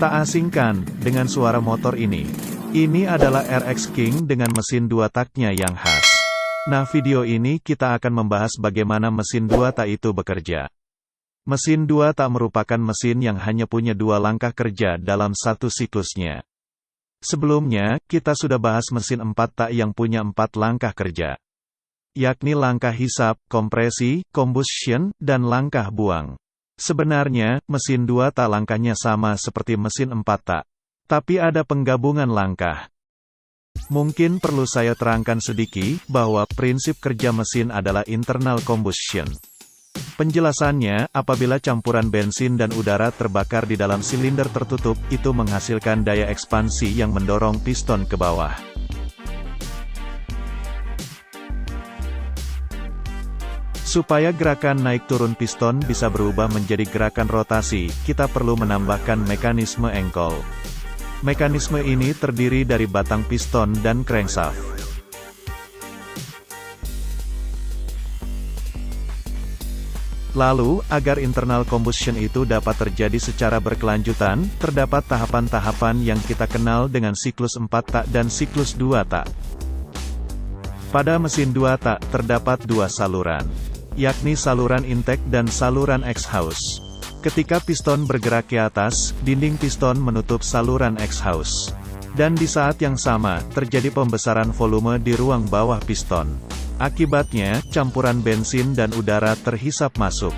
Tak asingkan dengan suara motor ini. Ini adalah RX King dengan mesin 2 taknya yang khas. Nah, video ini kita akan membahas bagaimana mesin 2 tak itu bekerja. Mesin 2 tak merupakan mesin yang hanya punya 2 langkah kerja dalam satu siklusnya. Sebelumnya, kita sudah bahas mesin 4 tak yang punya 4 langkah kerja, yakni langkah hisap, kompresi, combustion, dan langkah buang. Sebenarnya, mesin 2 tak langkahnya sama seperti mesin 4 tak, tapi ada penggabungan langkah. Mungkin perlu saya terangkan sedikit, bahwa prinsip kerja mesin adalah internal combustion. Penjelasannya, apabila campuran bensin dan udara terbakar di dalam silinder tertutup, itu menghasilkan daya ekspansi yang mendorong piston ke bawah. Supaya gerakan naik turun piston bisa berubah menjadi gerakan rotasi, kita perlu menambahkan mekanisme engkol. Mekanisme ini terdiri dari batang piston dan crankshaft. Lalu, agar internal combustion itu dapat terjadi secara berkelanjutan, terdapat tahapan-tahapan yang kita kenal dengan siklus 4 tak dan siklus 2 tak. Pada mesin 2 tak, terdapat 2 saluran, yakni saluran intake dan saluran exhaust. Ketika piston bergerak ke atas, dinding piston menutup saluran exhaust. Dan di saat yang sama, terjadi pembesaran volume di ruang bawah piston. Akibatnya, campuran bensin dan udara terhisap masuk.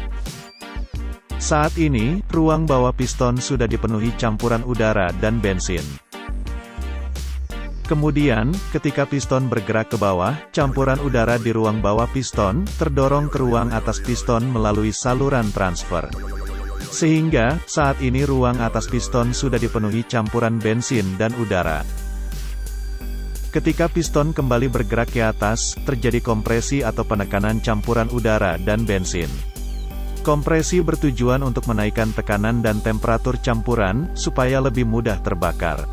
Saat ini, ruang bawah piston sudah dipenuhi campuran udara dan bensin. Kemudian, ketika piston bergerak ke bawah, campuran udara di ruang bawah piston terdorong ke ruang atas piston melalui saluran transfer. Sehingga, saat ini ruang atas piston sudah dipenuhi campuran bensin dan udara. Ketika piston kembali bergerak ke atas, terjadi kompresi atau penekanan campuran udara dan bensin. Kompresi bertujuan untuk menaikkan tekanan dan temperatur campuran, supaya lebih mudah terbakar.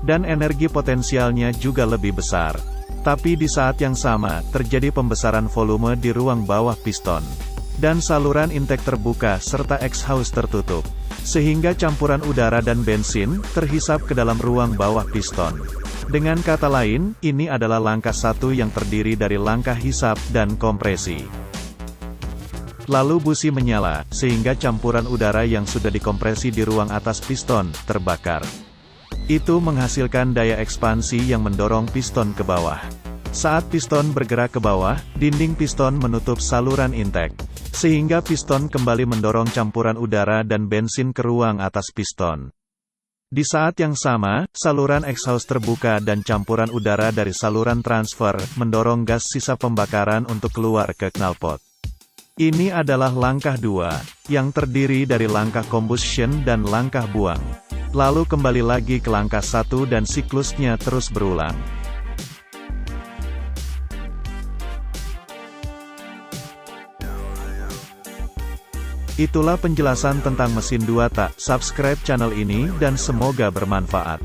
Dan energi potensialnya juga lebih besar. Tapi di saat yang sama, terjadi pembesaran volume di ruang bawah piston. Dan saluran intake terbuka serta exhaust tertutup. Sehingga campuran udara dan bensin, terhisap ke dalam ruang bawah piston. Dengan kata lain, ini adalah langkah 1 yang terdiri dari langkah hisap dan kompresi. Lalu busi menyala, sehingga campuran udara yang sudah dikompresi di ruang atas piston, terbakar. Itu menghasilkan daya ekspansi yang mendorong piston ke bawah. Saat piston bergerak ke bawah, dinding piston menutup saluran intake. Sehingga piston kembali mendorong campuran udara dan bensin ke ruang atas piston. Di saat yang sama, saluran exhaust terbuka dan campuran udara dari saluran transfer, mendorong gas sisa pembakaran untuk keluar ke knalpot. Ini adalah langkah 2, yang terdiri dari langkah combustion dan langkah buang. Lalu kembali lagi ke langkah 1 dan siklusnya terus berulang. Itulah penjelasan tentang mesin 2 tak. Subscribe channel ini dan semoga bermanfaat.